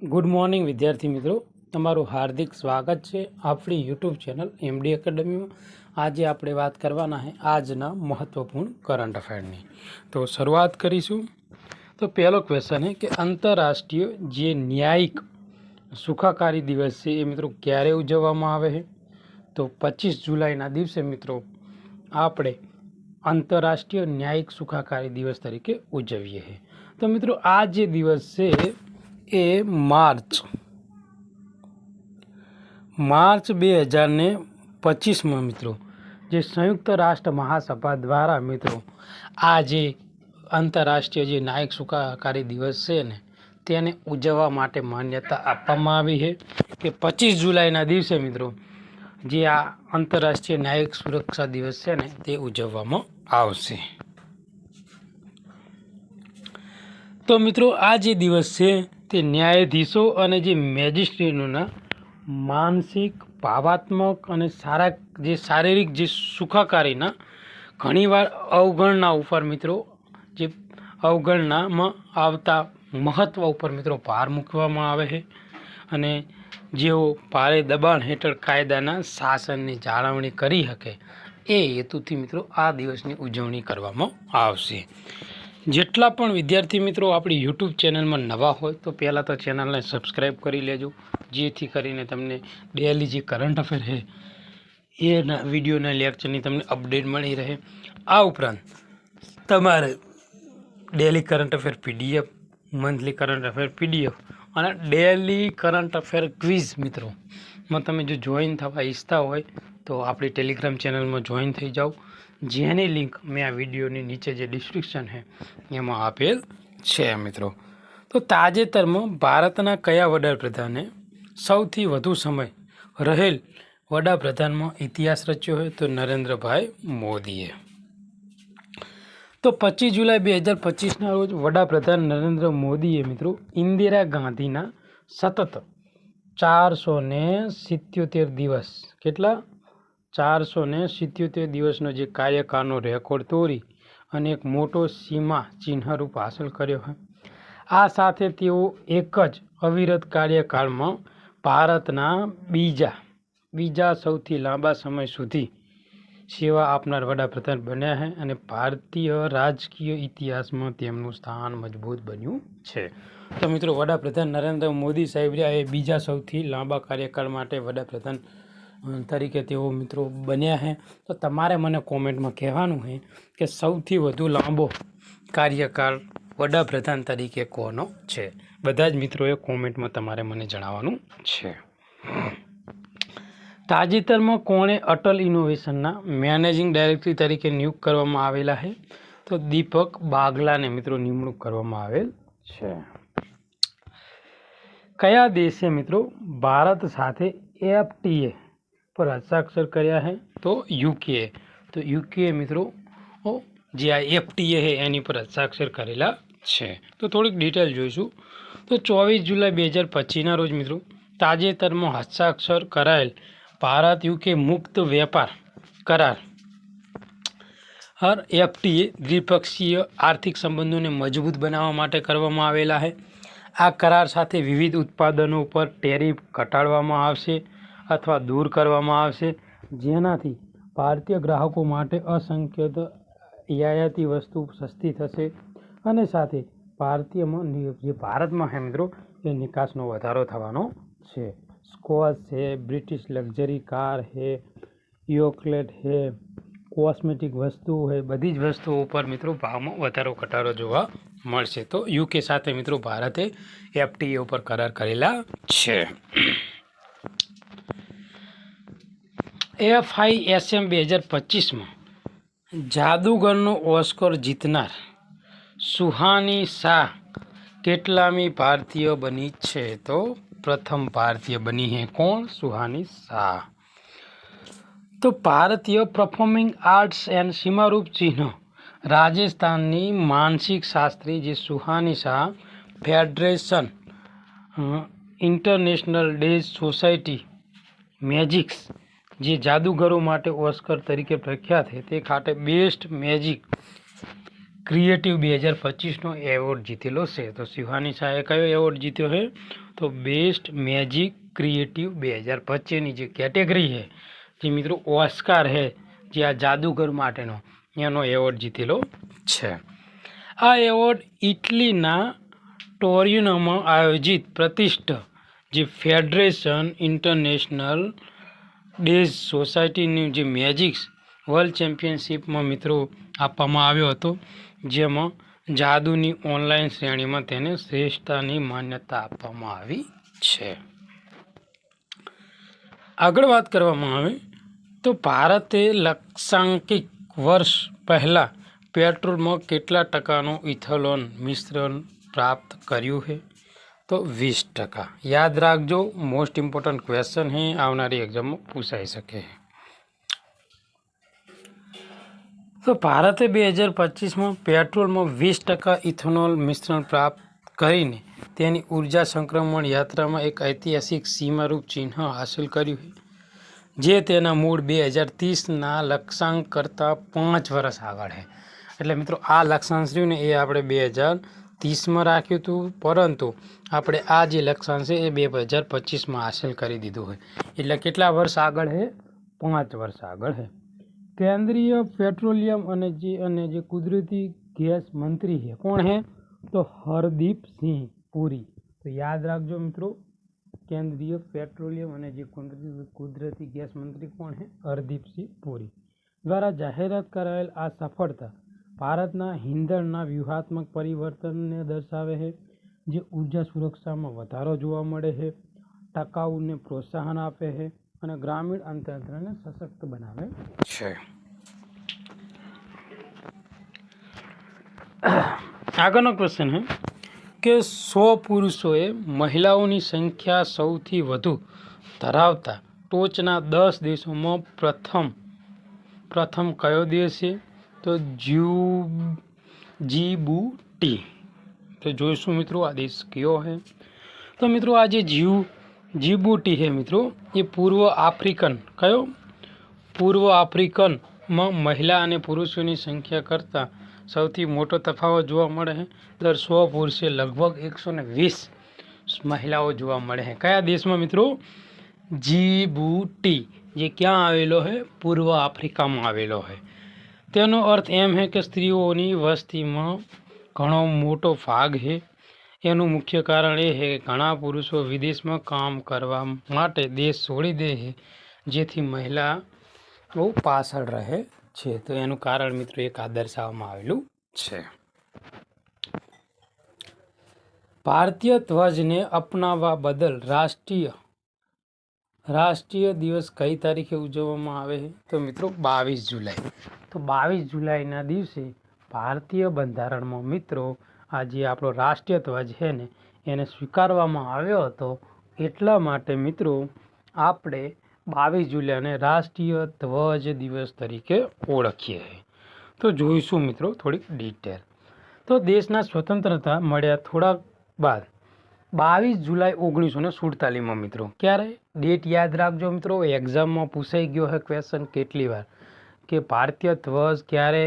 Good morning વિદ્યાર્થી મિત્રો, તમારું હાર્દિક સ્વાગત છે આપણી યુટ્યુબ ચેનલ એમડી એકેડમીમાં। આજે આપણે વાત કરવાના છે આજના મહત્વપૂર્ણ કરંટ અફેરની। તો શરૂઆત કરીશું। તો પહેલો ક્વેશ્ચન છે કે આંતરરાષ્ટ્રીય જે ન્યાયિક સુખાકારી દિવસ છે એ મિત્રો ક્યારે ઉજવવામાં આવે છે? તો 25 જુલાઈના દિવસે મિત્રો આપણે આંતરરાષ્ટ્રીય ન્યાયિક સુખાકારી દિવસ તરીકે ઉજવીએ છીએ। તો મિત્રો આ જે દિવસ છે એ માર્ચ 2025માં મિત્રો જે સંયુક્ત રાષ્ટ્ર મહાસભા દ્વારા મિત્રો આ જે આંતરરાષ્ટ્રીય જે ન્યાયિક સુખાકારી દિવસ છે ને તેને ઉજવવા માટે માન્યતા આપવામાં આવી છે કે 25 જુલાઈના દિવસે મિત્રો જે આ આંતરરાષ્ટ્રીય ન્યાયિક સુરક્ષા દિવસ છે ને તે ઉજવવામાં આવશે। તો મિત્રો આ જે દિવસ છે તે ન્યાયાધીશો અને જે મેજિસ્ટ્રેટોના માનસિક, ભાવાત્મક અને શારીરિક જે સુખાકારીના ઘણીવાર અવગણના ઉપર મિત્રો જે અવગણનામાં આવતા મહત્વ ઉપર મિત્રો ભાર મૂકવામાં આવે છે અને જેઓ ભારે દબાણ હેઠળ કાયદાના શાસનની જાળવણી કરી શકે એ હેતુથી મિત્રો આ દિવસની ઉજવણી કરવામાં આવશે। જેટલા પણ વિદ્યાર્થી મિત્રો આપણી યુટ્યુબ ચેનલમાં નવા હોય તો પહેલાં તો ચેનલને સબસ્ક્રાઈબ કરી લેજો, જેથી કરીને તમને ડેલી જે કરંટ અફેર છે એના વિડીયોના લેક્ચરની તમને અપડેટ મળી રહે। આ ઉપરાંત તમારે daily current affair PDF, monthly current affair PDF અને ડેલી કરંટ અફેર ક્વિઝ મિત્રોમાં તમે જો જોઈન થવા ઈચ્છતા હોય તો આપણી ટેલિગ્રામ ચેનલમાં જોઈન થઈ જાઓ, જેની લિંક મેં આ વિડીયોની નીચે જે ડિસ્ક્રિપ્શન છે એમાં આપેલ છે મિત્રો। તો તાજેતરમાં ભારતના કયા વડાપ્રધાને સૌથી વધુ સમય રહેલ વડાપ્રધાનમાં ઇતિહાસ રચ્યો હોય? તો નરેન્દ્રભાઈ મોદીએ। તો 25 જુલાઈ 2025ના રોજ વડાપ્રધાન નરેન્દ્ર મોદીએ મિત્રો ઇન્દિરા ગાંધીના સતત 477 દિવસ કેટલા 477 દિવસનો જે કાર્યકાળનો રેકોર્ડ તોડી અને એક મોટો સીમા ચિહ્નરૂપ હાંસલ કર્યો છે। આ સાથે તેઓ એક જ અવિરત કાર્યકાળમાં ભારતના બીજા સૌથી લાંબા સમય સુધી સેવા આપનાર વડાપ્રધાન બન્યા છે અને ભારતીય રાજકીય ઇતિહાસમાં તેમનું સ્થાન મજબૂત બન્યું છે। તો મિત્રો વડાપ્રધાન નરેન્દ્ર મોદી સાહેબ એ બીજા સૌથી લાંબા કાર્યકાળ માટે વડાપ્રધાન તરીકે તેઓ મિત્રો બન્યા છે। તો તમારે મને કોમેન્ટમાં કહેવાનું છે કે સૌથી વધુ લાંબો કાર્યકાળ વડાપ્રધાન તરીકે કોનો છે? બધા જ મિત્રોએ કોમેન્ટમાં તમારે મને જણાવવાનું છે। તાજેતરમાં કોણે અટલ ઇનોવેશનના મેનેજિંગ ડાયરેક્ટર તરીકે નિયુક્ત કરવામાં આવેલા છે? તો દીપક બાગલાને મિત્રો નિમણૂક કરવામાં આવેલ છે। કયા દેશે મિત્રો ભારત સાથે એફટીએ પર હસ્તાક્ષર કર્યા છે? તો યુકે। તો યુકે મિત્રો જે આ એફટીએ છે એની પર હસ્તાક્ષર કરેલા છે। તો થોડીક ડિટેલ જોઈશું। તો 24 જુલાઈ 2025ના રોજ મિત્રો તાજેતરમાં હસ્તાક્ષર કરાયેલ ભારત યુકે મુક્ત વેપાર કરાર એફટીએ દ્વિપક્ષીય આર્થિક સંબંધોને મજબૂત બનાવવા માટે કરવામાં આવેલા છે। આ કરાર સાથે વિવિધ ઉત્પાદનો પર ટેરિફ ઘટાડવામાં આવશે અથવા દૂર કરવામાં આવશે, જેનાથી ભારતીય ગ્રાહકો માટે અસંખ્ય આયાતી વસ્તુ સસ્તી થશે અને સાથે ભારતમાં છે મિત્રો એ નિકાસનો વધારો થવાનો છે। સ્કોચ છે, બ્રિટિશ લક્ઝરી કાર છે, યોકલેટ છે, કોસ્મેટિક વસ્તુઓ છે, બધી જ વસ્તુઓ પર મિત્રો ભાવમાં વધારો ઘટાડો જોવા મળશે। તો યુકે સાથે મિત્રો ભારતે એફટીએ ઉપર કરાર કરેલા છે। FISM 2025માં જાદુગરનો ઓસ્કર જીતનાર સુહાની શાહ કેટલામી ભારતીય બની છે? તો પ્રથમ ભારતીય બની છે। કોણ? સુહાની શાહ। તો ભારતીય પરફોર્મિંગ આર્ટ્સ એન્ડ સીમારૂપ ચિહ્ન રાજસ્થાનની માનસિક શાસ્ત્રી જે Suhani Shah federation international des society magics જે જાદુગરો માટે ઓસ્કર તરીકે પ્રખ્યાત છે તે ખાતે બેસ્ટ મેજિક ક્રિએટિવ 2025નો એવોર્ડ જીતેલો છે. તો શિવાની શાહે કયો એવોર્ડ જીત્યો છે? તો બેસ્ટ મેજિક ક્રિએટિવ 2025ની જે કેટેગરી છે, જે મિત્રો ઓસ્કાર છે, જે આ જાદુગર માટેનો એનો એવોર્ડ જીતેલો છે. આ એવોર્ડ ઇટલીના ટોરિનોમાં આયોજિત પ્રતિષ્ઠિત જે ફેડરેશન ઇન્ટરનેશનલ ડેઝ સોસાયટીની જે મેજિક્સ વર્લ્ડ ચેમ્પિયનશિપમાં મિત્રો આપવામાં આવ્યો હતો, જેમાં જાદુની ઓનલાઈન શ્રેણીમાં તેને શ્રેષ્ઠતાની માન્યતા આપવામાં આવી છે. આગળ વાત કરવામાં આવે તો ભારતે લક્ષાંકિત વર્ષ પહેલાં પેટ્રોલમાં કેટલા ટકાનું ઇથેનોલ મિશ્રણ પ્રાપ્ત કર્યું છે? તો 20%. યાદ રાખજો, મોસ્ટ ઇમ્પોર્ટન્ટ ક્વેશ્ચન है, આવનારી એક્ઝામમાં પૂછાઈ શકે. તો ભારતે 2025માં પેટ્રોલમાં 20% ઇથેનોલ મિશ્રણ પ્રાપ્ત કરીને તેની ઉર્જા સંક્રમણ યાત્રામાં એક ઐતિહાસિક સીમારૂપ ચિહ્ન હાંસલ કર્યું છે, જે તેના મૂળ 2030ના લક્ષ્યાંક કરતાં 5 વર્ષ આગળ છે. એટલે મિત્રો આ લક્ષ્યાંક રહ્યું ને એ આપણે 2030માં રાખ્યું હતું, પરંતુ આપણે આ જે લક્ષ્યાંક છે એ 2025માં હાંસલ કરી દીધું હોય. એટલે કેટલા વર્ષ આગળ છે? 5 વર્ષ આગળ છે. કેન્દ્રીય પેટ્રોલિયમ અને જે કુદરતી ગેસ મંત્રી છે કોણ છે? તો હરદીપસિંહ પુરી. તો યાદ રાખજો મિત્રો, કેન્દ્રીય પેટ્રોલિયમ અને જે કુદરતી ગેસ મંત્રી કોણ છે? હરદીપસિંહ પુરી દ્વારા જાહેરાત કરાયેલ આ સફળતા ભારતના ઇંધણના વ્યૂહાત્મક પરિવર્તનને દર્શાવે છે, જે ઉર્જા સુરક્ષામાં વધારો જોવા મળે છે, ટકાઉને પ્રોત્સાહન આપે છે અને ગ્રામીણ અર્થતંત્રને સશક્ત બનાવે છે. આગળનો ક્વેશ્ચન છે કે 100 પુરુષોએ મહિલાઓની સંખ્યા સૌથી વધુ ધરાવતા ટોચના 10 દેશોમાં પ્રથમ કયો દેશ છે? તો જીબુટી. તો જોઈશું મિત્રો આ દેશ કયો છે. તો મિત્રો આ જે જીબુટી છે મિત્રો, એ પૂર્વ આફ્રિકનમાં મહિલા અને પુરુષોની સંખ્યા કરતાં સૌથી મોટો તફાવત જોવા મળે છે. દર 100 પુરુષે લગભગ 120 મહિલાઓ જોવા મળે છે. કયા દેશમાં મિત્રો? જીબુટી, જે ક્યાં આવેલો છે? પૂર્વ આફ્રિકામાં આવેલો છે. તેનો અર્થ એમ છે કે સ્ત્રીઓની વસ્તીમાં ઘણો મોટો ભાગ છે. એનું મુખ્ય કારણ એ છે કે ઘણા પુરુષો વિદેશમાં કામ કરવા માટે દેશ છોડી દે છે, જેથી મહિલાઓ પાછળ રહે છે. તો એનું કારણ મિત્રો એક આ દર્શાવવામાં આવેલું છે. ભારતીય ધ્વજને અપનાવવા બદલ રાષ્ટ્રીય દિવસ કઈ તારીખે ઉજવવામાં આવે છે? તો મિત્રો 22 જુલાઈ. તો 22 જુલાઈના દિવસે ભારતીય બંધારણમાં મિત્રો આ જે આપણો રાષ્ટ્રીય ધ્વજ છે ને એને સ્વીકારવામાં આવ્યો હતો. એટલા માટે મિત્રો આપણે 22 જુલાઈને રાષ્ટ્રીય ધ્વજ દિવસ તરીકે ઓળખીએ છીએ. તો જોઈશું મિત્રો થોડીક ડિટેલ. તો દેશના સ્વતંત્રતા મળ્યા થોડાક બાદ 22 જુલાઈ 1947માં મિત્રો, ક્યારે? ડેટ યાદ રાખજો મિત્રો, એક્ઝામમાં પૂછાઈ ગયો છે ક્વેશ્ચન કેટલી વાર, કે ભારતીય ધ્વજ ક્યારે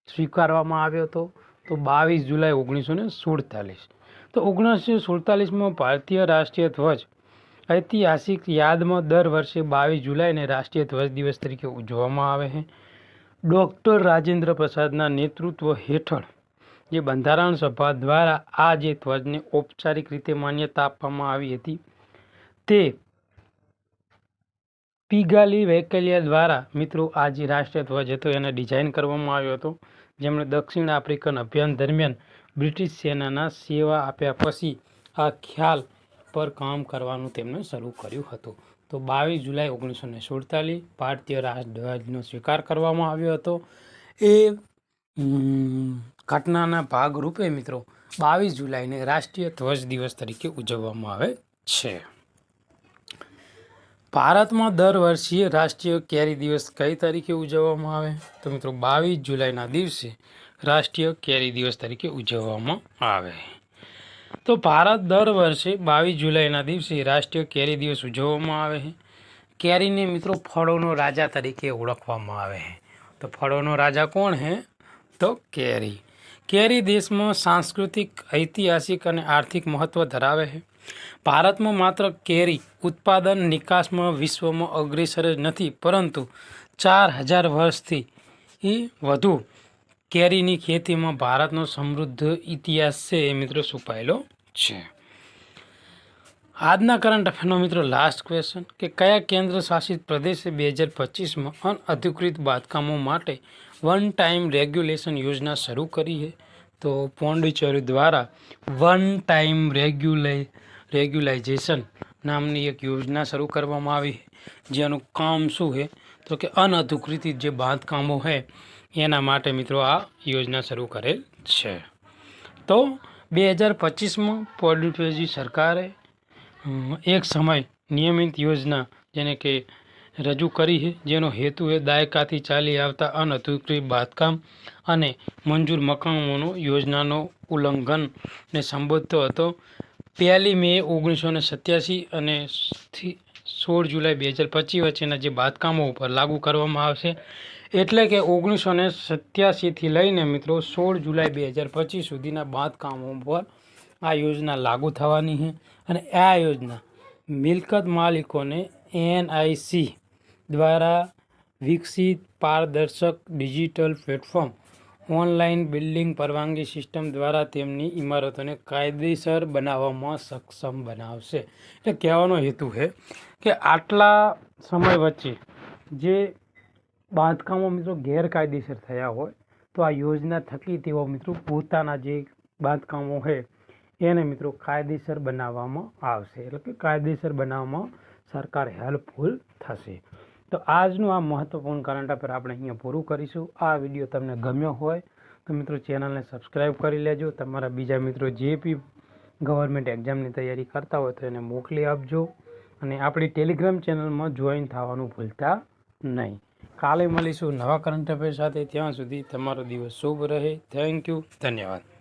સ્વીકારવામાં આવ્યો હતો? તો 22 જુલાઈ 1947. તો 1947માં ભારતીય રાષ્ટ્રીય ધ્વજ ઐતિહાસિક યાદમાં દર વર્ષે 22 જુલાઈને રાષ્ટ્રીય ધ્વજ દિવસ તરીકે ઉજવવામાં આવે છે. ડૉક્ટર રાજેન્દ્ર પ્રસાદના નેતૃત્વ હેઠળ જે બંધારણ સભા દ્વારા આ જે ધ્વજને ઔપચારિક રીતે માન્યતા આપવામાં આવી હતી, તે પિગાલી વેકલિયા દ્વારા મિત્રો આ જે રાષ્ટ્રીય ધ્વજ હતો એને ડિઝાઇન કરવામાં આવ્યો હતો, જેમણે દક્ષિણ આફ્રિકન અભિયાન દરમિયાન બ્રિટિશ સેનાના સેવા આપ્યા પછી આ ખ્યાલ પર કામ કરવાનું તેમણે શરૂ કર્યું હતું. તો 22 જુલાઈ 1947 ભારતીય રાષ્ટ્રધ્વજનો સ્વીકાર કરવામાં આવ્યો હતો. એ ઘટનાના ભાગરૂપે મિત્રો 22 જુલાઈને રાષ્ટ્રીય ધ્વજ દિવસ તરીકે ઉજવવામાં આવે છે. ભારતમાં દર વર્ષીય રાષ્ટ્રીય કેરી દિવસ કઈ તારીખે ઉજવવામાં આવે? તો મિત્રો 22 જુલાઈના દિવસે રાષ્ટ્રીય કેરી દિવસ તરીકે ઉજવવામાં આવે. તો ભારત દર વર્ષે 22 જુલાઈના દિવસે રાષ્ટ્રીય કેરી દિવસ ઉજવવામાં આવે છે. કેરીને મિત્રો ફળોનો રાજા તરીકે ઓળખવામાં આવે છે. તો ફળોનો રાજા કોણ છે? તો કેરી. કેરી દેશમાં સાંસ્કૃતિક, ઐતિહાસિક અને આર્થિક મહત્ત્વ ધરાવે છે. ભારતમાં માત્ર કેરી ઉત્પાદન નિકાસમાં વિશ્વમાં અગ્રેસર જ નથી, પરંતુ 4000 વર્ષથી વધુ કેરીની ખેતીમાં ભારતનો સમૃદ્ધ ઇતિહાસ છે એ મિત્રો છુપાયેલો છે. આજના કરંટ અફેરનો મિત્રો લાસ્ટ ક્વેશ્ચન કે કયા કેન્દ્ર શાસિત પ્રદેશે 2025માં અનઅધિકૃત બાંધકામો માટે વન ટાઈમ રેગ્યુલેશન યોજના શરૂ કરી છે? તો પોંડિચેરી દ્વારા વન ટાઈમ રેગ્યુલાઇઝેશન નામની એક યોજના શરૂ કરવામાં આવી છે, જેનું કામ શું છે તો કે અનઅધિકૃત જે બાંધકામો છે એના માટે મિત્રો આ યોજના શરૂ કરેલ છે. તો 2025માં પોંડિચેરી સરકારે એક સમય નિયમિત યોજના જેને કે રજૂ કરી છે, જેનો હેતુ એ દાયકાથી ચાલી આવતા અનઅધિકૃત બાંધકામ અને મંજૂર મકાનોનો યોજનાનો ઉલ્લંઘનને સંબોધતો હતો. 1 મે 1987 અને 16 જુલાઈ 2025 વચ્ચેના જે બાંધકામો ઉપર લાગુ કરવામાં આવશે. એટલે કે 1987થી લઈને મિત્રો 16 જુલાઈ 2025 સુધીના બાંધકામો પર આ યોજના લાગુ થવાની છે. અને આ યોજના મિલકત માલિકોને NIC દ્વારા વિકસિત પારદર્શક ડિજિટલ પ્લેટફોર્મ ઓનલાઈન બિલ્ડિંગ પરવાનગી સિસ્ટમ દ્વારા તેમની ઇમારતોને કાયદેસર બનાવવામાં સક્ષમ બનાવશે. એટલે કહેવાનો હેતુ છે કે આટલા સમય વચ્ચે જે બાંધકામો મિત્રો ગેરકાયદેસર થયા હોય તો આ યોજના થકી તેઓ મિત્રો પોતાના જે બાંધકામો છે એને મિત્રો કાયદેસર બનાવવામાં આવશે. એટલે કે કાયદેસર બનાવવામાં સરકાર હેલ્પફુલ થશે. તો આજનું આ મહત્વપૂર્ણ કરંટ અફેર આપણે અહીંયા પૂરું કરીશું. આ વિડીયો તમને ગમ્યો હોય તો મિત્રો ચેનલને સબસ્ક્રાઈબ કરી લેજો. તમારા બીજા મિત્રો જે બી ગવર્મેન્ટ એક્ઝામની તૈયારી કરતા હોય તો એને મોકલી આપજો. અને આપણી ટેલિગ્રામ ચેનલમાં જોઈન થવાનું ભૂલતા નહીં. કાલે મળીશું નવા કરંટ અફેર સાથે. ત્યાં સુધી તમારો દિવસ શુભ રહે. Thank you. ધન્યવાદ.